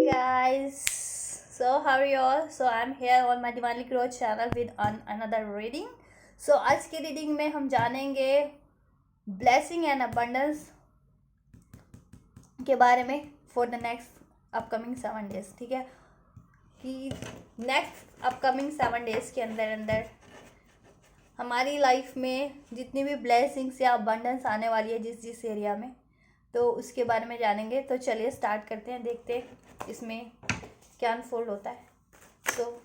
guys, so how are you all? So I'm here on my Divinely Growth channel with another reading. So आज की reading में हम जानेंगे blessing and abundance के बारे में for the next upcoming 7 days. ठीक है कि नेक्स्ट अपकमिंग 7 days के अंदर अंदर हमारी लाइफ में जितनी भी ब्लेसिंग्स या अबंडेंस आने वाली है जिस जिस एरिया में, तो उसके बारे में जानेंगे. तो चलिए स्टार्ट करते हैं, देखते हैं इसमें क्या अनफोल्ड होता है. So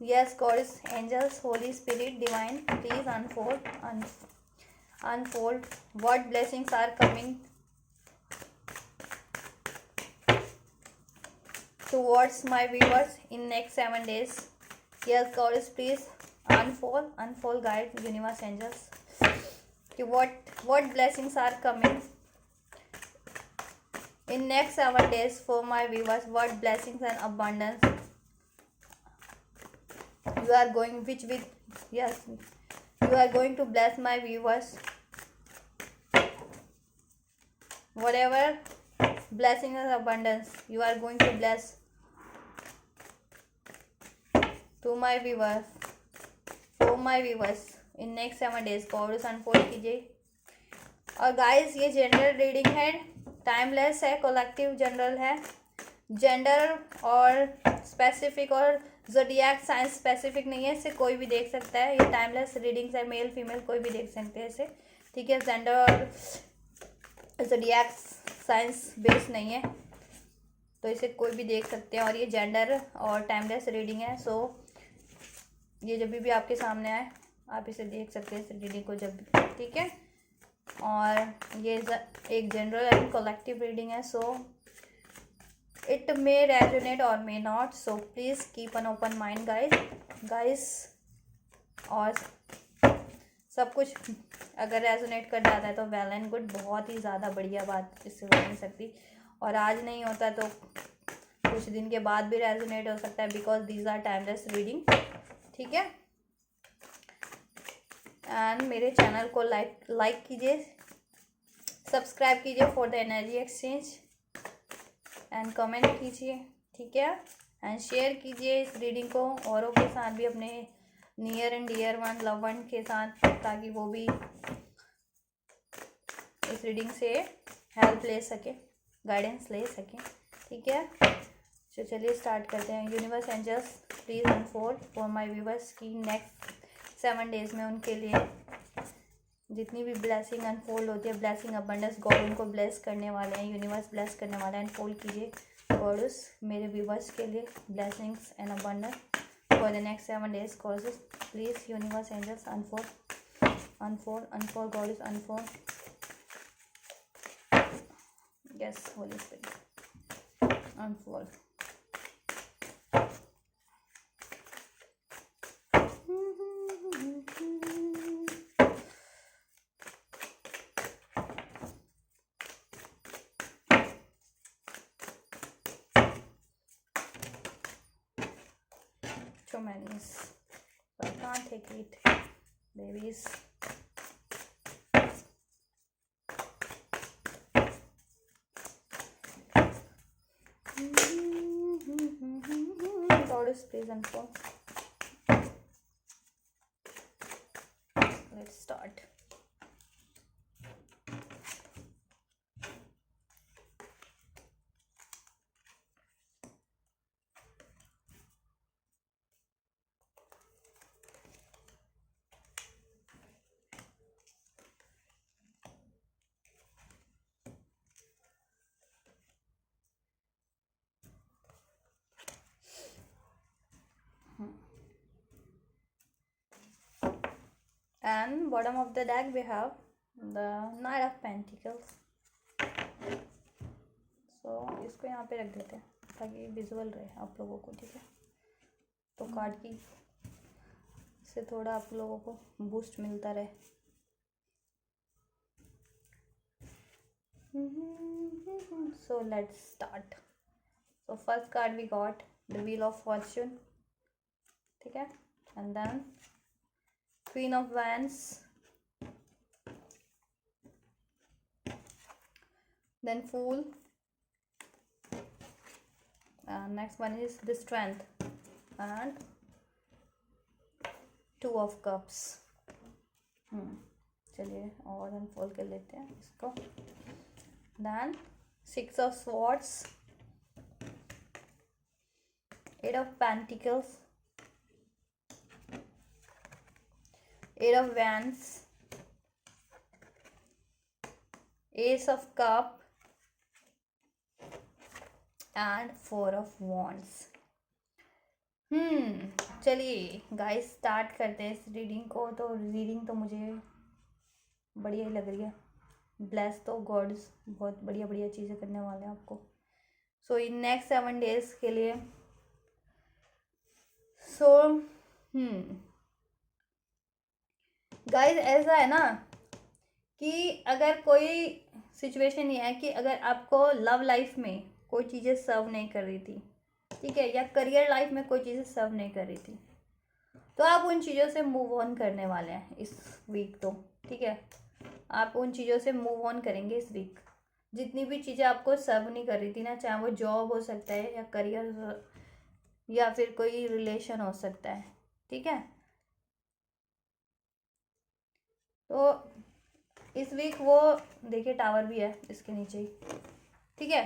yes gods, angels, holy spirit, divine, please unfold what blessings are coming towards my viewers in next 7 days. Yes goddess, please unfold guide universe angels. What blessings are coming in next 7 days for my viewers? What blessings and abundance you are going you are going to bless my viewers. Whatever blessings and abundance you are going to bless to my viewers in next 7 days gods unfold कीजिए. और guys ये general reading है, timeless है, collective general है. Gender और specific और zodiac साइंस specific नहीं है, इसे कोई भी देख सकता है. ये टाइमलेस रीडिंग्स है, मेल फीमेल कोई भी देख सकते हैं इसे. ठीक है, जेंडर और ज़ोडिएक साइंस बेस नहीं है, तो इसे कोई भी देख सकते हैं. और ये जेंडर और टाइमलेस रीडिंग है. सो ये जब भी आपके सामने आए आप इसे देख सकते हैं, इस रीडिंग को जब भी. ठीक है, और ये एक जनरल एंड कलेक्टिव रीडिंग है. सो इट मे रेजोनेट और may not, so please keep an open mind guys. और सब कुछ अगर रेजोनेट कर जाता है तो वेल एंड गुड, बहुत ही ज़्यादा बढ़िया बात, इससे हो नहीं सकती. और आज नहीं होता तो कुछ दिन के बाद भी रेजोनेट हो सकता है, because these are timeless reading. ठीक है, एंड मेरे चैनल को लाइक कीजिए, सब्सक्राइब कीजिए for the energy exchange, and comment कीजिए. ठीक है, एंड शेयर कीजिए इस रीडिंग को औरों के साथ भी, अपने near and dear one, love one के साथ, ताकि वो भी इस रीडिंग से हेल्प ले सके, गाइडेंस ले सके. ठीक है, तो चलिए स्टार्ट करते हैं. Universe angels please unfold for my viewers की नेक्स्ट 7 days में उनके लिए जितनी भी ब्लेसिंग अनफोल्ड होती है, ब्लेसिंग अबंडेंस, गॉड उनको ब्लेस करने वाले हैं, यूनिवर्स ब्लेस करने वाला है. अनफोल्ड कीजिए गॉड्स मेरे व्यूवर्स के लिए blessings and abundance for the next 7 days. Causes please universe angels unfold gods unfold. Yes holy spirit unfold. Tremendous, but I can't take it, babies. Goddess, please unfold. Let's start. And bottom of the deck we have the Knight of Pentacles. So इसको यहाँ पे रख देते हैं ताकि visual रहे आप लोगों को. ठीक है, तो कार्ड की से थोड़ा आप लोगों को बूस्ट मिलता रहे. So let's start. So first card we got the Wheel of Fortune. ठीक है, and then Queen of Wands, then Fool, next one is the strength and 2 of cups. चलिए और अनफोल्ड कर लेते हैं इसको। Then 6 of swords, 8 of pentacles, 8 of wands, ace of cup and 4 of wands। चलिए guys start करते हैं इस रीडिंग को। तो रीडिंग तो मुझे बढ़िया ही लग रही है। ब्लेस तो गॉड्स बहुत बढ़िया बढ़िया चीज़ें करने वाले हैं आपको। सो इन नेक्स्ट 7 डेज के लिए गाइस ऐसा है ना कि अगर कोई सिचुएशन ये है कि अगर आपको लव लाइफ में कोई चीज़ें सर्व नहीं कर रही थी, ठीक है, या करियर लाइफ में कोई चीज़ें सर्व नहीं कर रही थी, तो आप उन चीज़ों से मूव ऑन करने वाले हैं इस वीक। तो ठीक है, आप उन चीज़ों से मूव ऑन करेंगे इस वीक। जितनी भी चीज़ें आपको सर्व नहीं कर रही थी ना, चाहे वो जॉब हो सकता है या करियर या फिर कोई रिलेशन हो सकता है, ठीक है। तो इस वीक वो देखिए टावर भी है इसके नीचे ही, ठीक है।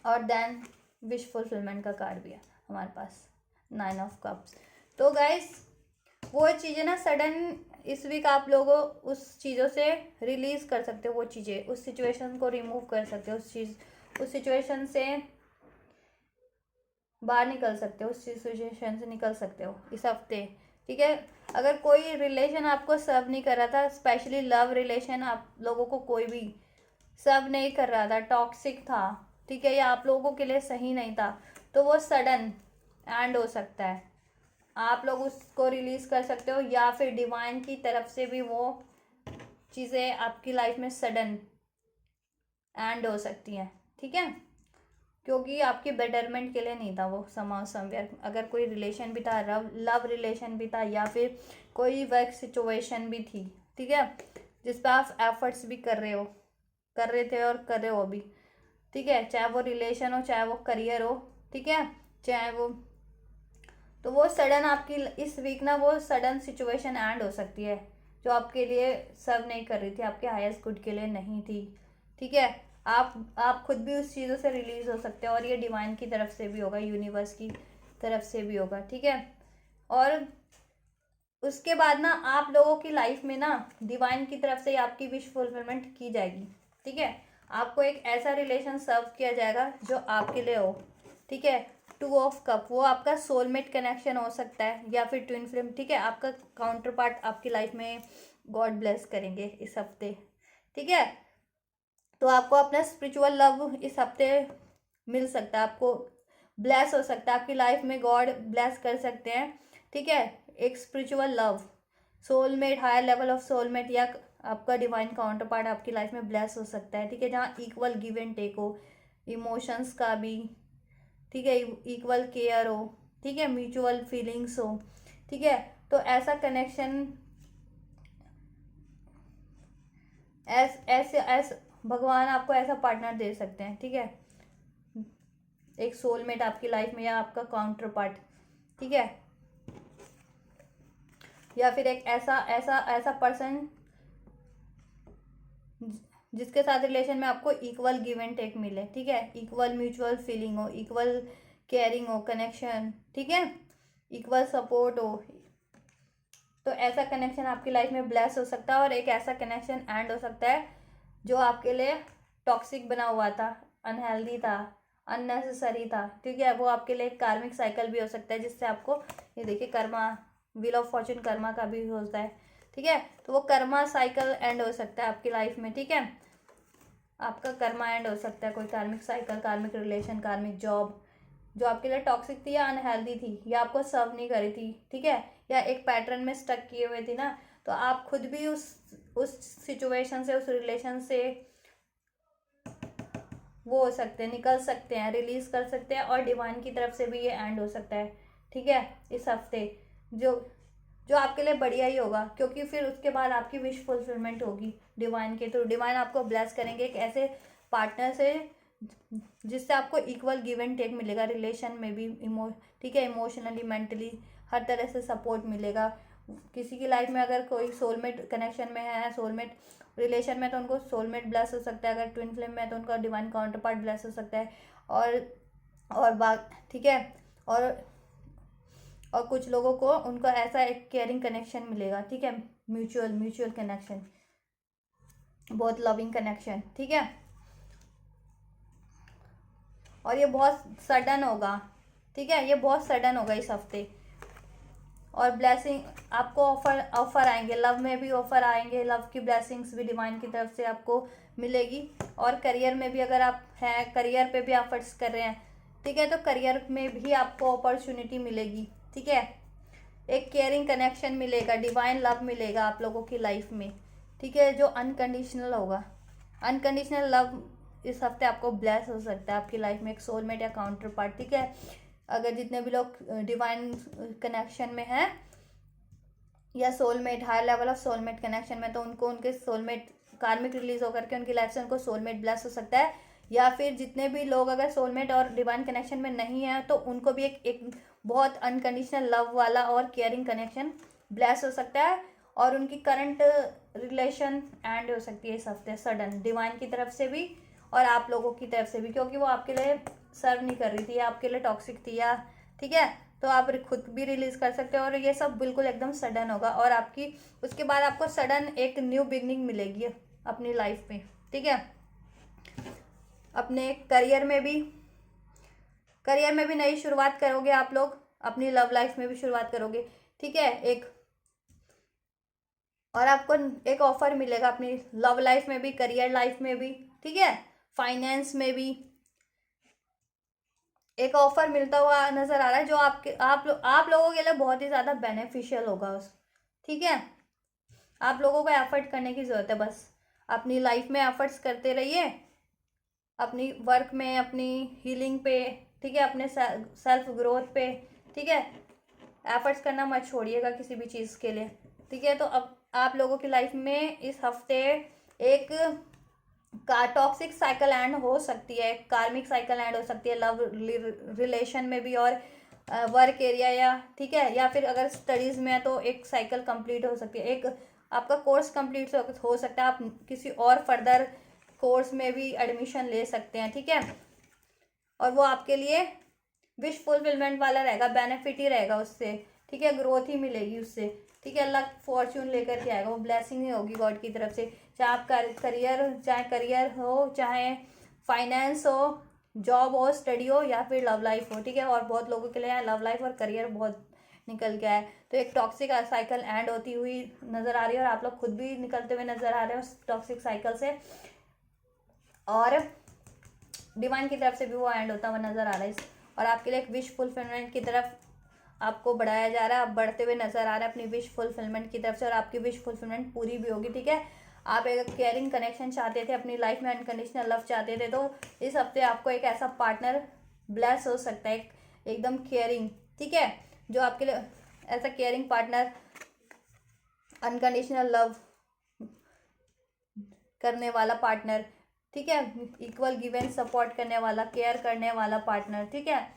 और देन विश फुलफिलमेंट का कार्ड भी है हमारे पास, 9 ऑफ कप्स। तो गाइस वो चीज़ें ना सडन इस वीक आप लोगों उस चीज़ों से रिलीज़ कर सकते हो, वो चीज़ें उस सिचुएशन को रिमूव कर सकते हो, उस सिचुएशन से बाहर निकल सकते हो, उस सिचुएशन से निकल सकते हो इस हफ्ते, ठीक है। अगर कोई रिलेशन आपको सर्व नहीं कर रहा था, स्पेशली लव रिलेशन आप लोगों को कोई भी सर्व नहीं कर रहा था, टॉक्सिक था, ठीक है, या आप लोगों के लिए सही नहीं था, तो वो सडन एंड हो सकता है। आप लोग उसको रिलीज़ कर सकते हो या फिर डिवाइन की तरफ से भी वो चीज़ें आपकी लाइफ में सडन एंड हो सकती हैं, ठीक है, क्योंकि आपकी बेटरमेंट के लिए नहीं था वो समाउ समवेयर। अगर कोई रिलेशन भी था, लव रिलेशन भी था, या फिर कोई वर्क सिचुएशन भी थी, ठीक है, जिस पर आप एफर्ट्स भी कर रहे थे और कर रहे हो अभी, ठीक है, चाहे वो रिलेशन हो चाहे वो करियर हो, ठीक है, चाहे वो, तो वो सडन आपकी इस वीक ना वो सडन सिचुएशन एंड हो सकती है जो आपके लिए सर्व नहीं कर रही थी, आपके हाईएस्ट गुड के लिए नहीं थी, ठीक है। आप खुद भी उस चीज़ों से रिलीज हो सकते हो और ये डिवाइन की तरफ से भी होगा, यूनिवर्स की तरफ से भी होगा, ठीक है। और उसके बाद ना आप लोगों की लाइफ में ना डिवाइन की तरफ से आपकी विश फुलफिलमेंट की जाएगी, ठीक है। आपको एक ऐसा रिलेशन सर्व किया जाएगा जो आपके लिए हो, ठीक है। 2 ऑफ कप, वो आपका सोलमेट कनेक्शन हो सकता है या फिर ट्विन फ्लेम, ठीक है। आपका काउंटर पार्ट आपकी लाइफ में गॉड ब्लेस करेंगे इस हफ्ते, ठीक है। तो आपको अपना स्पिरिचुअल लव इस हफ्ते मिल सकता है, आपको ब्लेस हो सकता है, आपकी लाइफ में गॉड ब्लेस कर सकते हैं, ठीक है। एक spiritual love, soulmate, higher level of soulmate या आपका डिवाइन काउंटर पार्ट आपकी लाइफ में ब्लेस हो सकता है, ठीक है, जहाँ इक्वल गिव एंड टेक हो, इमोशंस का भी, ठीक है, इक्वल केयर हो, ठीक है, म्यूचुअल फीलिंग्स हो, ठीक है। तो ऐसा कनेक्शन ऐसे भगवान आपको ऐसा पार्टनर दे सकते हैं, ठीक है, एक सोलमेट आपकी लाइफ में या आपका काउंटर पार्ट, ठीक है, या फिर एक ऐसा ऐसा ऐसा पर्सन जिसके साथ रिलेशन में आपको इक्वल गिव एंड टेक मिले, ठीक है, इक्वल म्यूचुअल फीलिंग हो, इक्वल केयरिंग हो, कनेक्शन, ठीक है, इक्वल सपोर्ट हो। तो ऐसा कनेक्शन आपकी लाइफ में ब्लेस हो सकता है और एक ऐसा कनेक्शन एंड हो सकता है जो आपके लिए टॉक्सिक बना हुआ था, अनहेल्दी था, अननेसेसरी था, ठीक है। वो आपके लिए एक कार्मिक साइकिल भी हो सकता है जिससे आपको, ये देखिए Karma, wheel of Fortune Karma का भी होता है, ठीक है। तो वो कर्मा साइकिल एंड हो सकता है आपकी लाइफ में, ठीक है, आपका कर्मा एंड हो सकता है, कोई कार्मिक साइकिल, कार्मिक रिलेशन, कार्मिक जॉब जो आपके लिए टॉक्सिक थी या अनहेल्दी थी या आपको सर्व नहीं करी थी, ठीक है, या एक पैटर्न में स्टक किए हुए थी ना, तो आप खुद भी उस सिचुएशन से, उस रिलेशन से वो हो सकते हैं, निकल सकते हैं, रिलीज कर सकते हैं, और डिवाइन की तरफ से भी ये एंड हो सकता है, ठीक है, इस हफ्ते जो जो आपके लिए बढ़िया ही होगा, क्योंकि फिर उसके बाद आपकी विश फुलफिलमेंट होगी डिवाइन के थ्रू। डिवाइन आपको ब्लेस करेंगे एक ऐसे पार्टनर से जिससे आपको इक्वल गिव एंड टेक मिलेगा रिलेशन में भी, ठीक है, इमोशनली, मेंटली, हर तरह से सपोर्ट मिलेगा। किसी की लाइफ में अगर कोई सोलमेट कनेक्शन में है, सोलमेट रिलेशन में, तो उनको सोलमेट ब्लेस हो सकता है। अगर ट्विन फ्लेम में है तो उनका डिवाइन काउंटर पार्ट ब्लेस हो सकता है। और बात, ठीक है, और कुछ लोगों को उनका ऐसा एक केयरिंग कनेक्शन मिलेगा, ठीक है, म्यूचुअल कनेक्शन, बहुत लविंग कनेक्शन, ठीक है। और ये बहुत सडन होगा, ठीक है, ये बहुत सडन होगा इस हफ्ते। और ब्लेसिंग आपको ऑफर आएंगे, लव में भी ऑफर आएंगे, लव की ब्लेसिंग्स भी डिवाइन की तरफ से आपको मिलेगी। और करियर में भी अगर आप हैं, करियर पे भी एफर्ट्स कर रहे हैं, ठीक है, तो करियर में भी आपको अपॉर्चुनिटी मिलेगी, ठीक है। एक केयरिंग कनेक्शन मिलेगा, डिवाइन लव मिलेगा आप लोगों की लाइफ में, ठीक है, जो अनकंडीशनल होगा। अनकंडीशनल लव इस हफ्ते आपको ब्लेस हो सकता है आपकी लाइफ में, एक सोलमेट या काउंटर पार्ट, ठीक है। अगर जितने भी लोग डिवाइन कनेक्शन में हैं या soulmate, higher level of soulmate connection में, तो उनको उनके सोलमेट कार्मिक रिलीज होकर के उनकी लाइफ से उनको सोलमेट ब्लेस हो सकता है। या फिर जितने भी लोग अगर सोलमेट और डिवाइन कनेक्शन में नहीं है, तो उनको भी एक बहुत अनकंडीशनल लव वाला और केयरिंग कनेक्शन ब्लेस हो सकता है। और उनकी करंट रिलेशन एंड हो सकती है इस हफ्ते सडन, डिवाइन की तरफ से भी और आप लोगों की तरफ से भी, क्योंकि वो आपके लिए सर्व नहीं कर रही थी, आपके लिए टॉक्सिक थी, या ठीक है, तो आप खुद भी रिलीज कर सकते हो। और ये सब बिल्कुल एकदम सडन होगा। और आपकी उसके बाद आपको सडन एक न्यू बिगनिंग मिलेगी अपनी लाइफ में, ठीक है। अपने करियर में भी नई शुरुआत करोगे आप लोग, अपनी लव लाइफ में भी शुरुआत करोगे, ठीक है। और आपको एक ऑफर मिलेगा अपनी लव लाइफ में भी, करियर लाइफ में भी, ठीक है, फाइनेंस में भी एक ऑफर मिलता हुआ नजर आ रहा है, जो आप लोगों के लिए बहुत ही ज्यादा बेनिफिशियल होगा ठीक है। आप लोगों को एफर्ट करने की जरूरत है, बस अपनी लाइफ में एफर्ट्स करते रहिए, अपनी वर्क में, अपनी हीलिंग पे, ठीक है, अपने सेल्फ ग्रोथ पे, ठीक है, एफर्ट्स करना मत छोड़िएगा किसी भी चीज़ के लिए, ठीक है। तो अब आप लोगों की लाइफ में इस हफ्ते एक टॉक्सिक साइकिल एंड हो सकती है, कार्मिक साइकिल एंड हो सकती है लव रिलेशन में भी और वर्क एरिया, या ठीक है, या फिर अगर स्टडीज़ में है तो एक साइकिल कंप्लीट हो सकती है, एक आपका कोर्स कंप्लीट हो सकता है, आप किसी और फर्दर कोर्स में भी एडमिशन ले सकते हैं, ठीक है। और वो आपके लिए विश फुलफिलमेंट वाला रहेगा, बेनिफिट ही रहेगा उससे, ठीक है, ग्रोथ ही मिलेगी उससे, ठीक है। लक फॉर्च्यून लेकर के आएगा, वो ब्लेसिंग ही होगी गॉड की तरफ से, चाहे आप चाहे करियर हो, चाहे फाइनेंस हो, जॉब हो, स्टडी हो, या फिर लव लाइफ हो, ठीक है। और बहुत लोगों के लिए लव लाइफ और करियर बहुत निकल के आए, तो एक टॉक्सिक साइकिल एंड होती हुई नजर आ रही है, और आप लोग खुद भी निकलते हुए नजर आ रहे हो उस टॉक्सिक साइकिल से, और डिवाइन की तरफ से भी वो एंड होता हुआ नजर आ रहा है। और आपके लिए एक विश फुलफिलमेंट की तरफ आपको बढ़ाया जा रहा है, आप बढ़ते हुए नजर आ रहे हैं अपनी विश फुलफिलमेंट की तरफ से, और आपकी विश फुलफिलमेंट पूरी भी होगी, ठीक है। आप एक केयरिंग कनेक्शन चाहते थे अपनी लाइफ में, अनकंडीशनल लव चाहते थे, तो इस हफ्ते आपको एक ऐसा पार्टनर ब्लेस हो सकता है, एकदम केयरिंग, ठीक है, जो आपके लिए ऐसा केयरिंग पार्टनर, अनकंडीशनल लव करने वाला पार्टनर, ठीक है, इक्वल गिव एंड सपोर्ट करने वाला, केयर करने वाला पार्टनर, ठीक है,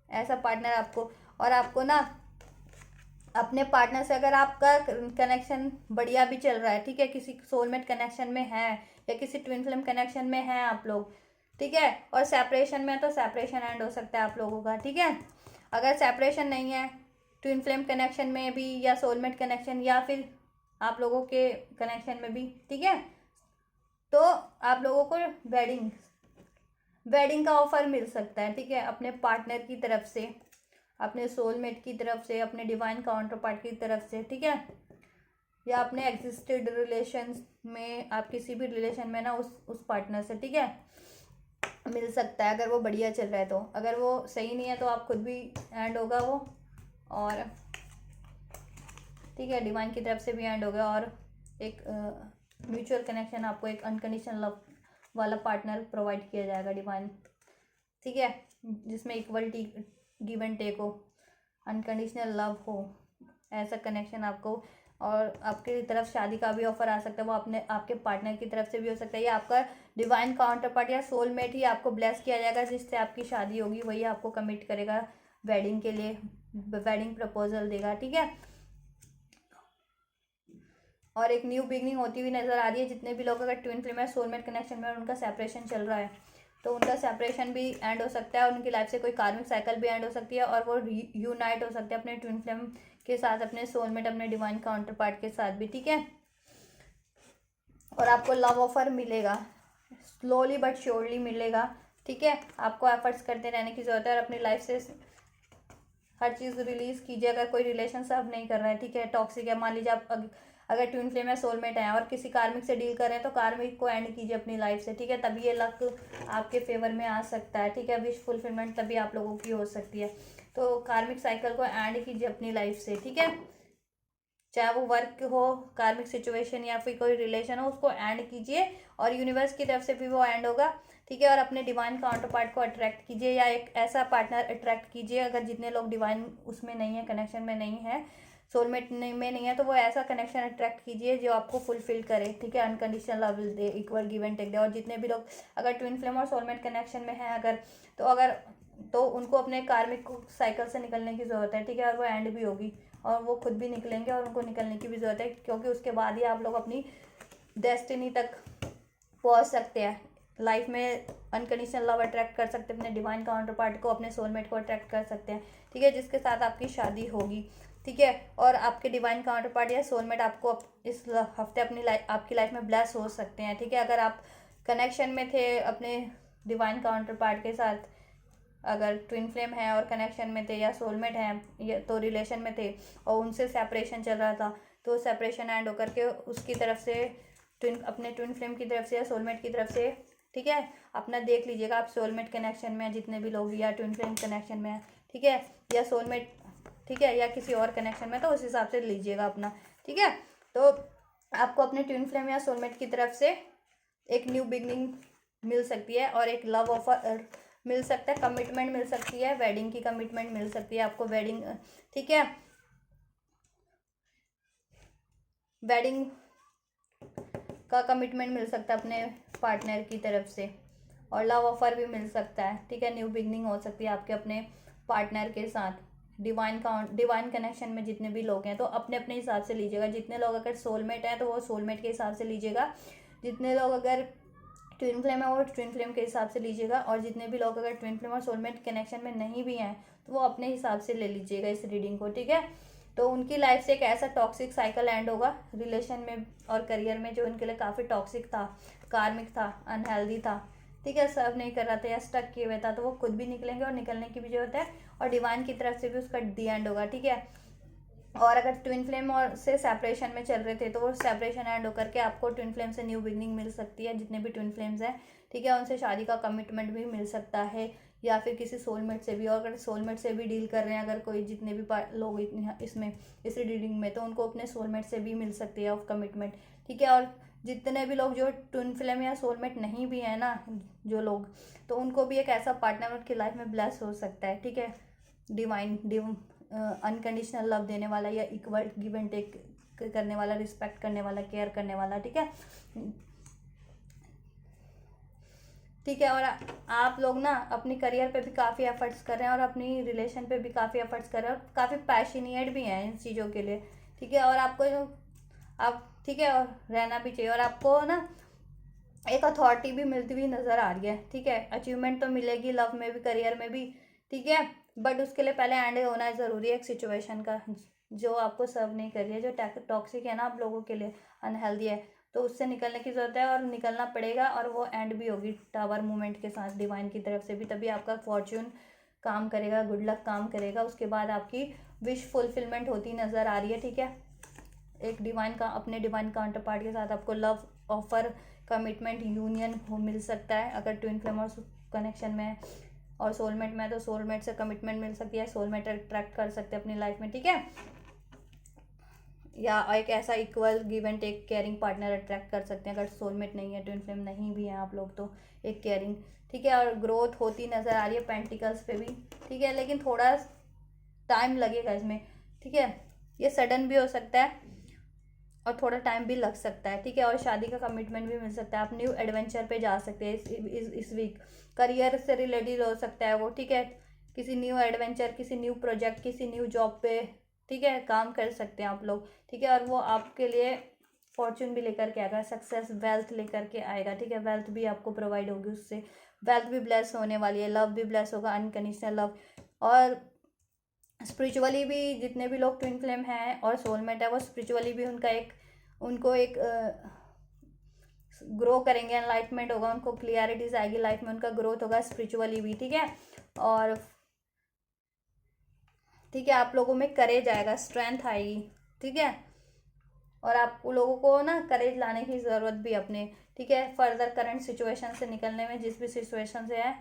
ऐसा पार्टनर आपको। और आपको ना अपने पार्टनर से अगर आपका कनेक्शन बढ़िया भी चल रहा है, ठीक है, किसी सोलमेट कनेक्शन में है या किसी ट्विन फ्लेम कनेक्शन में है आप लोग, ठीक है, और सेपरेशन में है तो सेपरेशन एंड हो सकता है आप लोगों का, ठीक है। अगर सेपरेशन नहीं है, ट्विन फ्लेम कनेक्शन में भी या सोलमेट कनेक्शन या फिर आप लोगों के कनेक्शन में भी, ठीक है, तो आप लोगों को वेडिंग का ऑफर मिल सकता है, ठीक है, अपने पार्टनर की तरफ से, अपने सोलमेट की तरफ से, अपने डिवाइन काउंटर पार्ट की तरफ से, ठीक है, या अपने एग्जिस्टेड रिलेशन में, आप किसी भी रिलेशन में ना उस पार्टनर से, ठीक है, मिल सकता है अगर वो बढ़िया चल रहा है। तो अगर वो सही नहीं है तो आप खुद भी एंड होगा वो, और ठीक है, डिवाइन की तरफ से भी एंड होगा, और एक म्यूचुअल कनेक्शन, आपको एक अनकंडीशनल लव वाला पार्टनर प्रोवाइड किया जाएगा डिवाइन, ठीक है, जिसमें इक्वलिटी, गिव एंड टेक हो, अनकंडीशनल लव हो, ऐसा कनेक्शन आपको और आपकी तरफ शादी का भी ऑफर आ सकता है, वो अपने आपके पार्टनर की तरफ से भी हो सकता है, या आपका डिवाइन काउंटर पार्ट या सोलमेट ही आपको ब्लेस किया जाएगा जिससे आपकी शादी होगी, वही आपको कमिट करेगा वेडिंग के लिए, वेडिंग प्रपोजल देगा, ठीक है। और एक न्यू बिगनिंग होती हुई नजर आ रही है। जितने भी लोग अगर ट्विन फ्लेम है, सोलमेट कनेक्शन में और उनका सेपरेशन चल रहा है, तो उनका सेपरेशन भी एंड हो सकता है और उनकी लाइफ से कोई कार्मिक साइकिल भी एंड हो सकती है और वो यूनाइट हो सकते हैं अपने ट्विन फ्लेम के साथ, अपने सोलमेट, अपने डिवाइन काउंटर पार्ट के साथ भी, ठीक है। और आपको लव ऑफर मिलेगा, स्लोली बट श्योरली मिलेगा, ठीक है। आपको एफर्ट्स करते रहने की जरूरत है और अपनी लाइफ से हर चीज़ रिलीज कीजिए। अगर कोई रिलेशन सर्व नहीं कर रहा है, ठीक है, टॉक्सिक है, मान लीजिए आप अगर ट्विन फ्लेम है, सोलमेट है और किसी कार्मिक से डील कर रहे हैं, तो कार्मिक को एंड कीजिए अपनी लाइफ से, ठीक है। तभी ये लक आपके फेवर में आ सकता है, ठीक है। विश फुलफिलमेंट तभी आप लोगों की हो सकती है। तो कार्मिक साइकिल को एंड कीजिए अपनी लाइफ से, ठीक है। चाहे वो वर्क हो, कार्मिक सिचुएशन या फिर कोई रिलेशन हो, उसको एंड कीजिए और यूनिवर्स की तरफ से भी वो एंड होगा, ठीक है। और अपने डिवाइन काउंटर पार्ट को अट्रैक्ट कीजिए या एक ऐसा पार्टनर अट्रैक्ट कीजिए, अगर जितने लोग डिवाइन उसमें नहीं है, कनेक्शन में नहीं है, सोलमेट में नहीं है, तो वो ऐसा कनेक्शन अट्रैक्ट कीजिए जो आपको फुलफिल करे, ठीक है। अनकंडीशनल लव दे, इक्वल गिव एंड टेक दे। और जितने भी लोग अगर ट्विन फ्लेम और सोलमेट कनेक्शन में है अगर तो उनको अपने कार्मिक साइकिल से निकलने की ज़रूरत है, ठीक है। और वो एंड भी होगी और वो खुद भी निकलेंगे और उनको निकलने की भी ज़रूरत है, क्योंकि उसके बाद ही आप लोग अपनी डेस्टिनी तक पहुंच सकते हैं। लाइफ में अनकंडीशनल लव अट्रैक्ट कर सकते हैं, अपने डिवाइन काउंटर पार्ट को, अपने सोलमेट को अट्रैक्ट कर सकते हैं, ठीक है, जिसके साथ आपकी शादी होगी, ठीक है। और आपके डिवाइन काउंटर पार्ट या सोलमेट आपको इस हफ्ते आपकी लाइफ में ब्लेस हो सकते हैं, ठीक है। अगर आप कनेक्शन में थे अपने डिवाइन काउंटर पार्ट के साथ, अगर ट्विन फ्लेम है और कनेक्शन में थे, या सोलमेट है या तो रिलेशन में थे और उनसे सेपरेशन चल रहा था, तो सेपरेशन एंड होकर के उसकी तरफ से अपने ट्विन फ्लेम की तरफ से या सोलमेट की तरफ से, ठीक है, अपना देख लीजिएगा। आप सोलमेट कनेक्शन में जितने भी लोग या ट्विन फ्लेम कनेक्शन में है, ठीक है, या सोलमेट, ठीक है, या किसी और कनेक्शन में, तो उस हिसाब से लीजिएगा अपना, ठीक है। तो आपको अपने ट्विन फ्लेम या सोलमेट की तरफ से एक न्यू बिगनिंग मिल सकती है और एक लव ऑफर मिल सकता है, कमिटमेंट मिल सकती है, वेडिंग की कमिटमेंट मिल सकती है आपको, वेडिंग, ठीक है, वेडिंग का कमिटमेंट मिल सकता है अपने पार्टनर की तरफ से और लव ऑफर भी मिल सकता है, ठीक है। न्यू बिगनिंग हो सकती है आपके अपने पार्टनर के साथ। डिवाइन कनेक्शन में जितने भी लोग हैं, तो अपने अपने हिसाब से लीजिएगा। जितने लोग अगर सोलमेट हैं तो वो सोलमेट के हिसाब से लीजिएगा, जितने लोग अगर ट्विन फ्लेम है वो ट्विन फ्लेम के हिसाब से लीजिएगा, और जितने भी लोग अगर ट्विन फ्लेम और सोलमेट कनेक्शन में नहीं भी हैं तो वो अपने हिसाब से ले लीजिएगा इस रीडिंग को, ठीक है। तो उनकी लाइफ से एक ऐसा टॉक्सिक साइकिल एंड होगा रिलेशन में और करियर में, जो उनके लिए काफ़ी टॉक्सिक था, कार्मिक था, अनहेल्दी था, ठीक है, सर्व नहीं कर रहा था या स्टक किए हुए था, तो वो खुद भी निकलेंगे और निकलने की भी जरूरत है और डिवाइन की तरफ से भी उसका दी एंड होगा, ठीक है। और अगर ट्विन फ्लेम और से सेपरेशन में चल रहे थे तो वो सेपरेशन एंड होकर के आपको ट्विन फ्लेम से न्यू बिगनिंग मिल सकती है। जितने भी ट्विन फ्लेम्स हैं, ठीक है, उनसे शादी का कमिटमेंट भी मिल सकता है, या फिर किसी सोलमेट से भी। और अगर सोलमेट से भी डील कर रहे हैं अगर कोई, जितने भी लोग इसमें इस रीडिंग में, तो उनको अपने सोलमेट से भी मिल सकती है ऑफ कमिटमेंट, ठीक है। और जितने भी लोग जो ट्विन फ्लेम या सोलमेट नहीं भी है ना, जो लोग, तो उनको भी एक ऐसा पार्टनर उनकी लाइफ में ब्लेस हो सकता है, ठीक है, डिवाइन अनकंडीशनल लव देने वाला या इक्वल गिव एंड टेक करने वाला, रिस्पेक्ट करने वाला, केयर करने वाला, ठीक है, ठीक है। और आप लोग ना अपनी करियर पे भी काफ़ी एफर्ट्स कर रहे हैं और अपनी रिलेशन पे भी काफ़ी एफर्ट्स कर रहे हैं और काफ़ी पैशनेट भी हैं इन चीज़ों के लिए, ठीक है। और आपको जो आप, ठीक है, और रहना भी चाहिए। और आपको ना एक अथॉरिटी भी मिलती हुई नज़र आ रही है, ठीक है। अचीवमेंट तो मिलेगी लव में भी, करियर में भी, ठीक है, बट उसके लिए पहले एंड होना ज़रूरी है एक सिचुएशन का जो आपको सर्व नहीं कर रही है, जो टॉक्सिक है ना आप लोगों के लिए, अनहेल्दी है, तो उससे निकलने की ज़रूरत है और निकलना पड़ेगा। और वो एंड भी होगी टावर मूवमेंट के साथ डिवाइन की तरफ से भी, तभी आपका फॉर्च्यून काम करेगा, गुड लक काम करेगा। उसके बाद आपकी विश फुलफिलमेंट होती नज़र आ रही है, ठीक है। एक डिवाइन का अपने डिवाइन काउंटर पार्ट के साथ आपको लव ऑफर, कमिटमेंट, यूनियन हो मिल सकता है अगर ट्विन फ्लेम और कनेक्शन में है। और सोलमेट में है तो सोलमेट से कमिटमेंट मिल सकती है, सोलमेट अट्रैक्ट कर सकते हैं अपनी लाइफ में, ठीक है। या एक ऐसा equal give and take caring partner attract कर सकते हैं अगर सोलमेट नहीं है, ट्विन फ्लेम नहीं भी है आप लोग, तो एक केयरिंग, ठीक है। और ग्रोथ होती नज़र आ रही है पेंटिकल्स पे भी, ठीक है, लेकिन थोड़ा टाइम लगेगा इसमें, ठीक है, ये सडन भी हो सकता है और थोड़ा टाइम भी लग सकता है, ठीक है। और शादी का कमिटमेंट भी मिल सकता है, आप न्यू एडवेंचर पे जा सकते हैं इस वीक। करियर से रिलेटेड हो सकता है वो, ठीक है। किसी न्यू एडवेंचर, किसी न्यू प्रोजेक्ट, किसी न्यू जॉब पे, ठीक है, काम कर सकते हैं आप लोग, ठीक है। और वो आपके लिए फॉर्चून भी लेकर के आएगा, सक्सेस, वेल्थ लेकर के आएगा, ठीक है। वेल्थ भी आपको प्रोवाइड होगी उससे, वेल्थ भी ब्लेस होने वाली है, लव भी ब्लेस होगा, अनकंडीशनल लव। और स्पिरिचुअली भी जितने भी लोग ट्विन फ्लेम हैं और सोलमेट है, वो स्पिरिचुअली भी उनको एक ग्रो करेंगे, एनलाइटमेंट होगा, उनको क्लियरिटीज आएगी लाइफ में, उनका ग्रोथ होगा स्पिरिचुअली भी, ठीक है। और ठीक है, आप लोगों में करेज आएगा, स्ट्रेंथ आएगी, ठीक है। और आप लोगों को ना करेज लाने की ज़रूरत भी अपने, ठीक है, फर्दर करंट सिचुएशन से निकलने में, जिस भी सिचुएशन से है,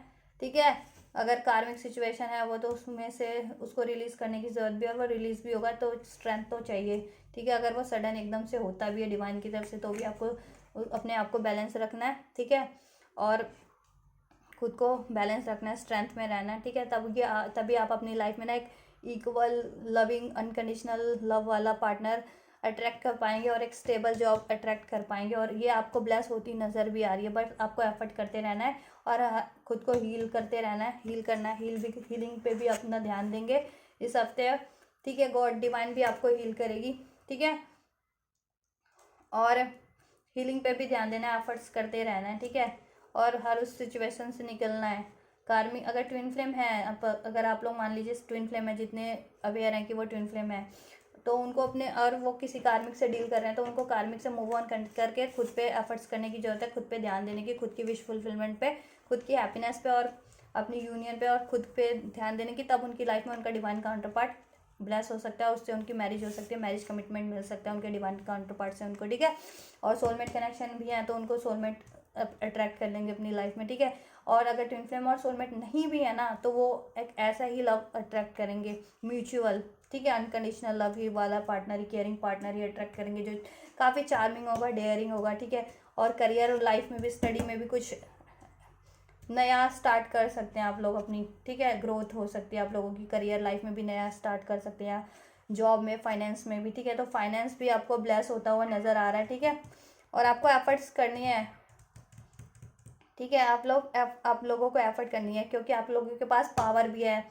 ठीक है। अगर कार्मिक सिचुएशन है वो तो उसमें से उसको रिलीज़ करने की ज़रूरत भी है, और वो रिलीज़ भी होगा तो स्ट्रेंथ तो चाहिए, ठीक है। अगर वो सडन एकदम से होता भी है डिवाइन की तरफ से, तो भी आपको अपने आप को बैलेंस रखना है, ठीक है। और खुद को बैलेंस रखना है, स्ट्रेंथ में रहना है, ठीक है। तभी आप अपनी लाइफ में ना एक इक्वल लविंग अनकंडीशनल लव वाला पार्टनर अट्रैक्ट कर पाएंगे, और एक स्टेबल जॉब अट्रैक्ट कर पाएंगे। और ये आपको ब्लेस होती नज़र भी आ रही है, बट आपको एफर्ट करते रहना है और खुद को हील करते रहना है, हील करना है। हीलिंग पे भी अपना ध्यान देंगे इस हफ्ते, ठीक है। गॉड डिवाइन भी आपको हील करेगी, ठीक है। और हीलिंग पे भी ध्यान देना है, एफर्ट्स करते रहना है, ठीक है। और हर उस सिचुएशन से निकलना है। कार्मिक अगर ट्विन फ्लेम है, अगर आप लोग मान लीजिए ट्विन फ्लेम है, जितने अवेयर हैं कि वो ट्विन फ्लेम है, तो उनको अपने, और वो किसी कार्मिक से डील कर रहे हैं, तो उनको कार्मिक से मूव ऑन करके खुद पे एफर्ट्स करने की जरूरत है, खुद पे ध्यान देने की, खुद की विश फुलफिलमेंट पे, खुद की हैप्पीनेस पे, और अपनी यूनियन पे और खुद पे ध्यान देने की। तब उनकी लाइफ में उनका डिवाइन काउंटर पार्ट ब्लेस हो सकता है, उससे उनकी मैरिज हो सकती है, मैरिज कमिटमेंट मिल सकता है उनके डिवाइन काउंटर पार्ट से उनको, ठीक है। और सोलमेट कनेक्शन भी है, तो उनको सोलमेट अट्रैक्ट कर लेंगे अपनी लाइफ में, ठीक है। और अगर ट्विन फ्लेम और सोलमेट नहीं भी है ना, तो वो एक ऐसा ही लव अट्रैक्ट करेंगे, म्यूचुअल, ठीक है, अनकंडीशनल लव ही वाला पार्टनर ही, केयरिंग पार्टनर ही अट्रैक्ट करेंगे, जो काफ़ी चार्मिंग होगा, डेयरिंग होगा, ठीक है। और करियर और लाइफ में भी, स्टडी में भी कुछ नया स्टार्ट कर सकते हैं आप लोग अपनी, ठीक है। ग्रोथ हो सकती है आप लोगों की, करियर लाइफ में भी नया स्टार्ट कर सकते हैं, जॉब में, फाइनेंस में भी, ठीक है। तो फाइनेंस भी आपको ब्लेस होता हुआ नज़र आ रहा है, ठीक है। और आपको एफर्ट्स करनी है, ठीक है। आप लोगों को एफर्ट करनी है, क्योंकि आप लोगों के पास पावर भी है,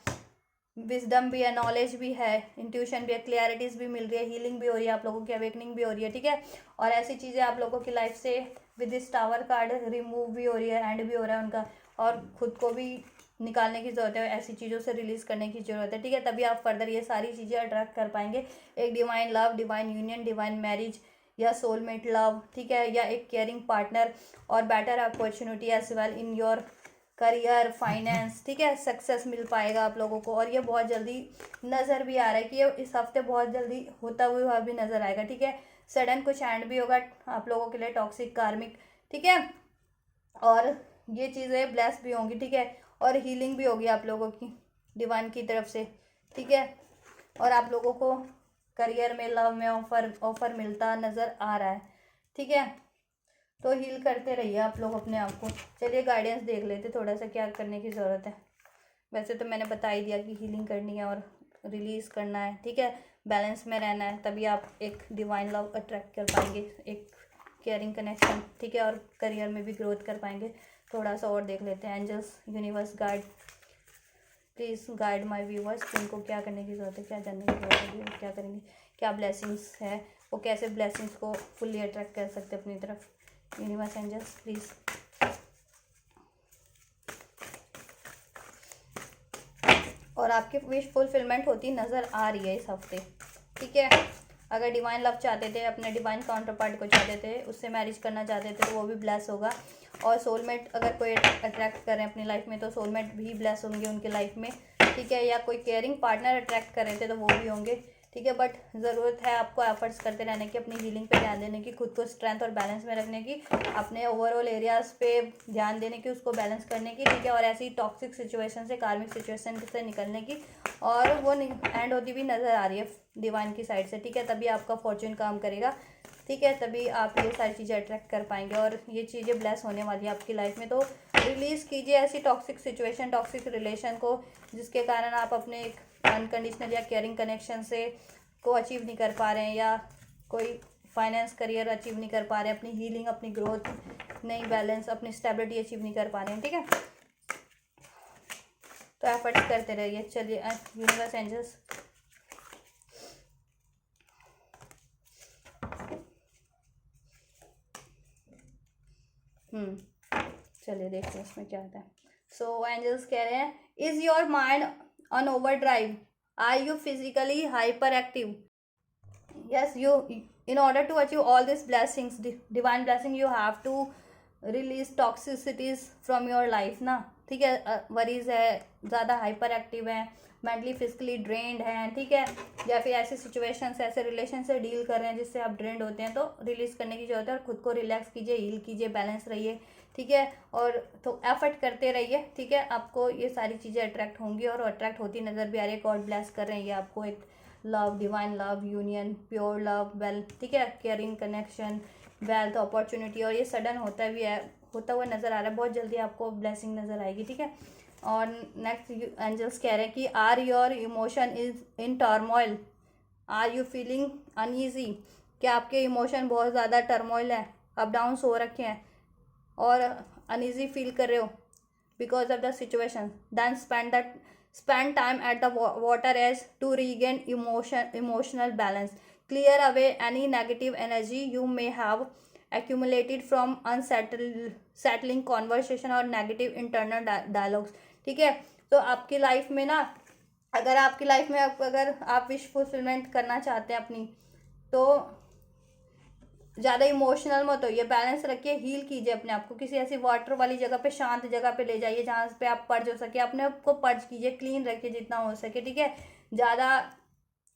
विजडम भी है, नॉलेज भी है, इंट्यूशन भी है, क्लियरिटीज भी मिल रही है, हीलिंग भी हो रही है, आप लोगों की अवेकनिंग भी हो रही है, ठीक है। और ऐसी चीज़ें आप लोगों की लाइफ से with this tower card remove भी हो रही है, एंड भी हो रहा है उनका, और खुद को भी निकालने की ज़रूरत है, ऐसी चीज़ों से रिलीज़ करने की ज़रूरत है, ठीक है। तभी आप फर्दर ये सारी चीज़ें अट्रैक्ट कर पाएंगे, एक divine love, divine union, divine marriage, या सोलमेट लव, ठीक है, या एक केयरिंग पार्टनर, और better opportunity as well in your career, finance, ठीक है। सक्सेस मिल पाएगा आप लोगों को, और ये बहुत जल्दी नज़र भी आ रहा है कि ये इस हफ्ते बहुत जल्दी होता हुआ भी नज़र आएगा, ठीक है। सडन कुछ एंड भी होगा आप लोगों के लिए, टॉक्सिक, कार्मिक, ठीक है। और ये चीज़ें ब्लेस भी होंगी, ठीक है। और हीलिंग भी होगी आप लोगों की डिवाइन की तरफ से, ठीक है। और आप लोगों को करियर में, लव में ऑफर मिलता नज़र आ रहा है, ठीक है। तो हील करते रहिए आप लोग अपने आप को। चलिए गाइडेंस देख लेते थोड़ा सा, क्या करने की ज़रूरत है। वैसे तो मैंने बता ही दिया कि हीलिंग करनी है और रिलीज़ करना है, ठीक है, बैलेंस में रहना है, तभी आप एक डिवाइन लव अट्रैक्ट कर पाएंगे, एक केयरिंग कनेक्शन, ठीक है। और करियर में भी ग्रोथ कर पाएंगे। थोड़ा सा और देख लेते हैं। Angels, universe, guide, please guide my viewers, उनको क्या करने की ज़रूरत है, क्या जानने की ज़रूरत है, क्या करेंगे, क्या ब्लेसिंग्स है, वो कैसे ब्लेसिंग्स को फुल्ली अट्रैक्ट कर सकते हैं अपनी तरफ। Universe, angels, please. और आपकी विश फुलफिलमेंट होती नज़र आ रही है इस हफ्ते, ठीक है। अगर डिवाइन लव चाहते थे, अपने डिवाइन काउंटर पार्ट को चाहते थे, उससे मैरिज करना चाहते थे, तो वो भी ब्लेस होगा। और सोलमेट अगर कोई अट्रैक्ट करें अपनी लाइफ में, तो सोलमेट भी ब्लेस होंगे उनकी लाइफ में, ठीक है। या कोई केयरिंग पार्टनर अट्रैक्ट कर रहे थे, तो वो भी होंगे, ठीक है। बट ज़रूरत है आपको एफर्ट्स करते रहने की, अपनी हीलिंग पे ध्यान देने की, खुद को स्ट्रेंथ और बैलेंस में रखने की, अपने ओवरऑल एरियाज़ पे ध्यान देने की, उसको बैलेंस करने की, ठीक है। और ऐसी टॉक्सिक सिचुएशन से, कार्मिक सिचुएशन से निकलने की, और वो एंड होती भी नज़र आ रही है डिवाइन की साइड से, ठीक है। तभी आपका फॉर्चून काम करेगा, ठीक है। तभी आप ये सारी चीज़ें अट्रैक्ट कर पाएंगे, और ये चीज़ें ब्लेस होने वाली है आपकी लाइफ में। तो रिलीज़ कीजिए ऐसी टॉक्सिक सिचुएशन, टॉक्सिक रिलेशन को, जिसके कारण आप अपने एक अनकंडीशनल या केयरिंग कनेक्शन से को अचीव नहीं कर पा रहे हैं, या कोई फाइनेंस करियर अचीव नहीं कर पा रहे हैं, अपनी हीलिंग, अपनी ग्रोथ नहीं, बैलेंस, अपनी स्टेबिलिटी अचीव नहीं कर पा रहे हैं, ठीक है। तो एफर्ट्स करते रहिए। चलिए यूनिवर्स एंजल्स चलिए देखते हैं इसमें क्या आता है। सो एंजल्स कह रहे हैं, is your mind on overdrive, are you physically hyperactive? yes, you, in order to achieve all these blessings, divine blessing, you have to release toxicities from your life ना, ठीक है। Worries है, ज़्यादा hyper active है, mentally physically drained हैं, ठीक है, या फिर ऐसे सिचुएशंस, ऐसे रिलेशन से डील कर रहे हैं जिससे आप ड्रेन्ड होते हैं, तो रिलीज करने की जरूरत है और खुद को रिलैक्स कीजिए, हील कीजिए, बैलेंस रहिए, ठीक है। और तो एफर्ट करते रहिए, ठीक है। आपको ये सारी चीज़ें अट्रैक्ट होंगी और अट्रैक्ट होती नज़र भी आ रही है। गॉड ब्लेस कर रहे हैं ये आपको, एक love, divine love, union, pure love, wealth, ठीक है, केयरिंग कनेक्शन, वेल्थ, अपॉर्चुनिटी, और ये सडन होता भी है, होता हुआ नज़र आ रहा है, बहुत जल्दी आपको ब्लेसिंग नज़र आएगी, ठीक है। और नेक्स्ट एंजल्स कह रहे हैं कि are your emotion is in turmoil, are you feeling uneasy? क्या आपके इमोशन बहुत ज़्यादा टर्मोइल है, अप डाउन्स हो रखे हैं और अनईजी फील कर रहे हो because of the situation? Then spend time at the water edge to regain emotional balance, clear away any negative energy you may have accumulated from unsettling conversation or negative internal dialogues, ठीक है। तो आपकी life में ना, अगर आपकी life में अगर आप विश फुलफिलमेंट करना चाहते हैं अपनी, तो ज़्यादा इमोशनल मत होइए, बैलेंस रखिए, हील कीजिए अपने आप को, किसी ऐसी वाटर वाली जगह पे, शांत जगह पे ले जाइए जहाँ पे आप पर्ज हो सके, अपने आप को पर्ज कीजिए, क्लीन रखिए जितना हो सके, ठीक है। ज़्यादा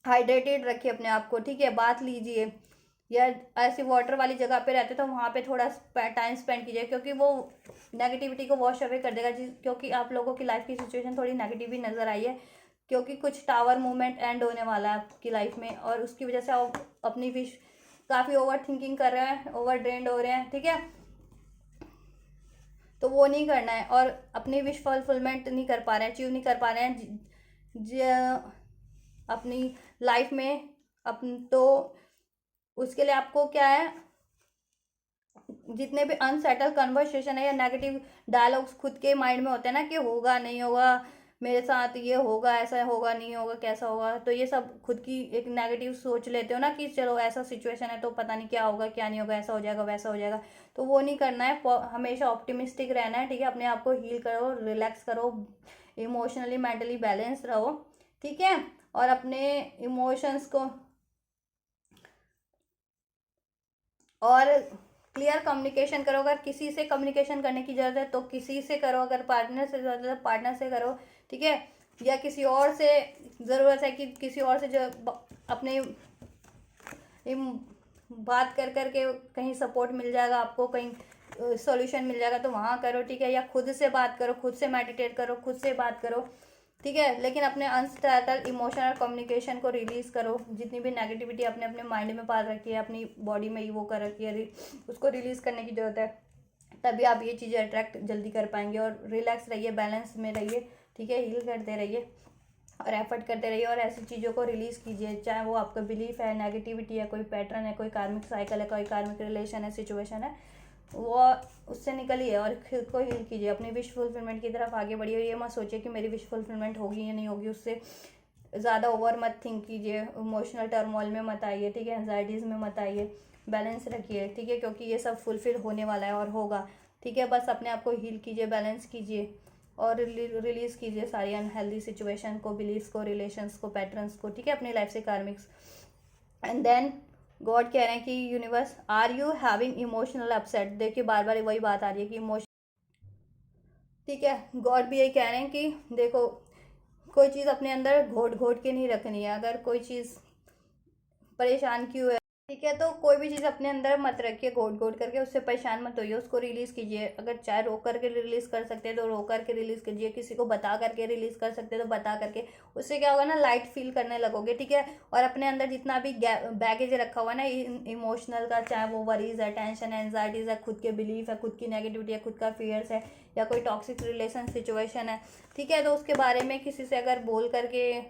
हाइड्रेटेड रखिए अपने आप को, ठीक है, बात लीजिए, या ऐसी वाटर वाली जगह पे रहते तो वहाँ पे थोड़ा टाइम स्पेंड कीजिए, क्योंकि वो नेगेटिविटी को वॉश अवे कर देगा, क्योंकि आप लोगों की लाइफ की सिचुएशन थोड़ी नेगेटिव ही नज़र आई है, क्योंकि कुछ टावर मूवमेंट एंड होने वाला है आपकी लाइफ में, और उसकी वजह से आप अपनी विश काफ़ी ओवर थिंकिंग कर रहे हैं, ओवर ड्रेन्ड हो रहे हैं, ठीक है। तो वो नहीं करना है, और अपनी विश फुलफिलमेंट नहीं कर पा रहे हैं, अचीव नहीं कर पा रहे हैं अपनी लाइफ में तो उसके लिए आपको क्या है, जितने भी अनसेटल कन्वर्सेशन है या नेगेटिव डायलॉग्स खुद के माइंड में होते हैं ना, कि होगा नहीं होगा मेरे साथ, ये होगा, ऐसा होगा नहीं होगा, कैसा होगा, तो ये सब खुद की एक नेगेटिव सोच लेते हो ना, कि चलो ऐसा सिचुएशन है तो पता नहीं क्या होगा क्या नहीं होगा, ऐसा हो जाएगा वैसा हो जाएगा, तो वो नहीं करना है। हमेशा ऑप्टिमिस्टिक रहना है, ठीक है। अपने आप को हील करो, रिलैक्स करो, इमोशनली मेंटली बैलेंस रहो, ठीक है। और अपने इमोशंस को और क्लियर कम्युनिकेशन करो, अगर किसी से कम्युनिकेशन करने की ज़रूरत है तो किसी से करो, अगर पार्टनर से ज़रूरत है तो पार्टनर से करो, ठीक है। या किसी और से ज़रूरत है कि किसी और से जो अपने बात कर करके कहीं सपोर्ट मिल जाएगा आपको, कहीं सॉल्यूशन मिल जाएगा तो वहाँ करो, ठीक है। या खुद से बात करो, खुद से मेडिटेट करो, खुद से बात करो, ठीक है। लेकिन अपने अनस्टेबल इमोशन और कम्युनिकेशन को रिलीज़ करो, जितनी भी नेगेटिविटी अपने अपने माइंड में पाल रखी है, अपनी बॉडी में ही वो कर रखी है, उसको रिलीज़ करने की ज़रूरत है, तभी आप ये चीज़ें अट्रैक्ट जल्दी कर पाएंगे। और रिलैक्स रहिए, बैलेंस में रहिए, ठीक है, हील करते रहिए और एफर्ट करते रहिए, और ऐसी चीज़ों को रिलीज़ कीजिए, चाहे वो आपका बिलीफ है, नेगेटिविटी है, कोई पैटर्न है, कोई कार्मिक साइकिल है, कोई कार्मिक रिलेशन है, सिचुएशन है, वो उससे निकलिए और खुद को हील कीजिए, अपनी विश फुलफिलमेंट की तरफ आगे बढ़िए। ये मत सोचिए कि मेरी विश फुलफिलमेंट होगी या नहीं होगी, उससे ज़्यादा ओवर मत थिंक कीजिए, इमोशनल टर्मोइल में मत आइए, ठीक है, एंजाइटीज़ में मत आइए, बैलेंस रखिए, ठीक है, क्योंकि ये सब फुलफिल होने वाला है और होगा, ठीक है। बस अपने आप को हील कीजिए, बैलेंस कीजिए और रिलीज़ कीजिए सारी अनहेल्दी सिचुएशन को, बिलीव्स को, रिलेशंस को, पैटर्न्स को, ठीक है, अपनी लाइफ से कार्मिक्स। एंड देन गॉड कह रहे हैं कि universe, are you having emotional upset? देखिए बार बार वही बात आ रही है कि इमोशन, ठीक है। गॉड भी यही कह रहे हैं कि देखो, कोई चीज़ अपने अंदर घोट घोट के नहीं रखनी है, अगर कोई चीज़ परेशान क्यों है, ठीक है, तो कोई भी चीज़ अपने अंदर मत रखिए घोट घोट करके, उससे परेशान मत होइए, उसको रिलीज़ कीजिए। अगर चाहे रो करके रिलीज़ कर सकते हैं तो रो करके रिलीज़ कीजिए, किसी को बता करके रिलीज़ कर सकते हैं तो बता करके, उससे क्या होगा ना, लाइट फील करने लगोगे, ठीक है। और अपने अंदर जितना भी बैगेज रखा हुआ है ना इमोशनल का, चाहे वो वरीज है, टेंशन है, एंजाइटीज़ है, खुद के बिलीफ है, खुद की नेगेटिविटी है, खुद का फियर्स है, या कोई टॉक्सिक रिलेशन सिचुएशन है, ठीक है, तो उसके बारे में किसी से अगर बोल करके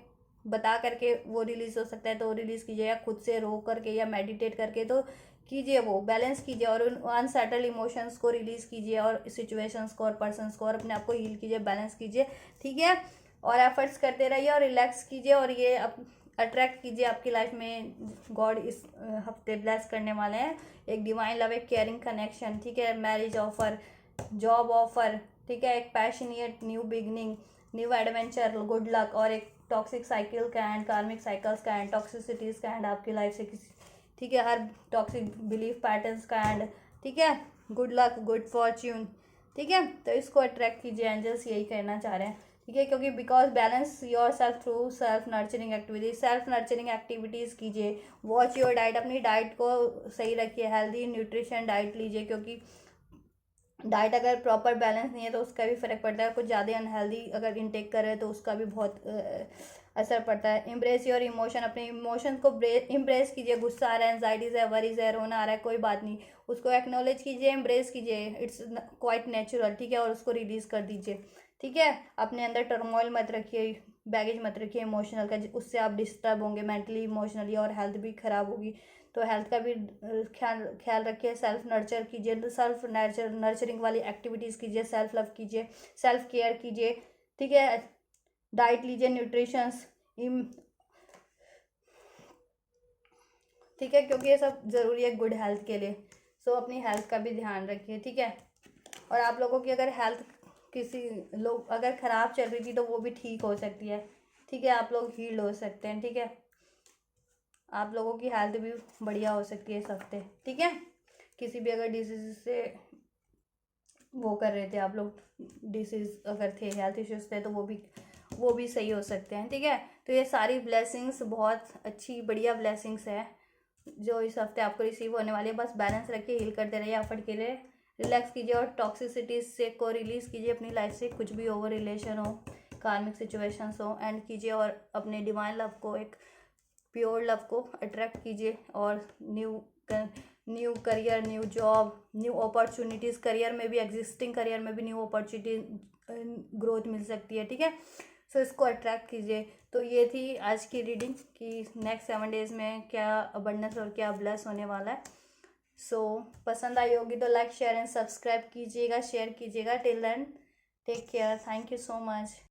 बता करके वो रिलीज हो सकता है तो रिलीज कीजिए, या खुद से रो करके या मेडिटेट करके तो कीजिए, वो बैलेंस कीजिए और उन अनसेटल इमोशंस को रिलीज कीजिए और सिचुएशंस को और पर्सन्स को, और अपने आप को हील कीजिए, बैलेंस कीजिए, ठीक है। और एफर्ट्स करते रहिए और रिलैक्स कीजिए, और ये अट्रैक्ट कीजिए आपकी लाइफ में। गॉड इस हफ्ते ब्लेस करने वाले हैं एक डिवाइन लव, एक केयरिंग कनेक्शन, ठीक है, मैरिज ऑफर, जॉब ऑफर, ठीक है, एक passionate new beginning, new adventure, good luck, और एक टॉक्सिक साइकिल का एंड, कार्मिक साइकिल्स का एंड, टॉक्सिसिटीज का एंड आपकी लाइफ से किसी, ठीक है, हर टॉक्सिक बिलीफ पैटर्न्स का एंड, ठीक है, गुड लक, गुड फॉर्च्यून, ठीक है। तो इसको अट्रैक्ट कीजिए, एंजल्स यही कहना चाह रहे हैं, ठीक है, क्योंकि because balance your self through self nurturing activities, self nurturing activities कीजिए। वॉच योर डाइट, अपनी डाइट को सही रखिए, हेल्दी न्यूट्रिशन डाइट लीजिए, क्योंकि डाइट अगर प्रॉपर बैलेंस नहीं है तो उसका भी फर्क पड़ता है। कुछ ज़्यादा अनहेल्दी अगर इनटेक कर रहे हैं तो उसका भी बहुत असर पड़ता है। इम्ब्रेस योर इमोशन, अपने इमोशन को इम्ब्रेस कीजिए। गुस्सा आ रहा है, एंजाइटीज है, वरीज है, रोना आ रहा है, कोई बात नहीं, उसको एक्नॉलेज कीजिए, इम्ब्रेस कीजिए, इट्स क्वाइट नेचुरल, ठीक है, और उसको रिलीज कर दीजिए, ठीक है। अपने अंदर टर्मोइल मत रखिए, बैगेज मत रखिए इमोशनल का, उससे आप डिस्टर्ब होंगे मेंटली, इमोशनली, और हेल्थ भी खराब होगी। तो हेल्थ का भी ख्याल ख्याल रखिए, सेल्फ नर्चर कीजिए, सेल्फ नर्चरिंग वाली एक्टिविटीज़ कीजिए, सेल्फ लव कीजिए, सेल्फ केयर कीजिए, ठीक है। डाइट लीजिए, न्यूट्रिशंस, ठीक है, क्योंकि ये सब ज़रूरी है गुड हेल्थ के लिए। सो अपनी हेल्थ का भी ध्यान रखिए, ठीक है। और आप लोगों की अगर हेल्थ किसी लोग अगर ख़राब चल रही थी तो वो भी ठीक हो सकती है, ठीक है, आप लोग हील हो सकते हैं, ठीक है। आप लोगों की हेल्थ भी बढ़िया हो सकती है इस हफ्ते, ठीक है। किसी भी अगर डिजीज से वो कर रहे थे आप लोग, डिसीज अगर थे, हेल्थ इश्यूज थे, तो वो भी सही हो सकते हैं, ठीक है। तो ये सारी ब्लेसिंग्स बहुत अच्छी बढ़िया ब्लेसिंग्स है जो इस हफ्ते आपको रिसीव होने वाली है। बस बैलेंस रखिए, हील करते रहिए, एफर्ट के लिए रिलैक्स कीजिए, और टॉक्सिसिटीज से को रिलीज़ कीजिए अपनी लाइफ से। कुछ भी ओवर रिलेशन हो, कार्मिक सिचुएशंस हो, एंड कीजिए, और अपने डिवाइन लव को, एक प्योर लव को अट्रैक्ट कीजिए, और new career, new job, new opportunities, career में भी, एग्जिस्टिंग करियर में भी न्यू अपॉर्चुनिटी ग्रोथ मिल सकती है, ठीक है। सो इसको अट्रैक्ट कीजिए। तो ये थी आज की रीडिंग कि नेक्स्ट 7 डेज़ में क्या अबंडेंस और क्या ब्लेस होने वाला है। सो पसंद आई होगी तो लाइक शेयर एंड सब्सक्राइब कीजिएगा, शेयर कीजिएगा। Till then take care, thank you so much.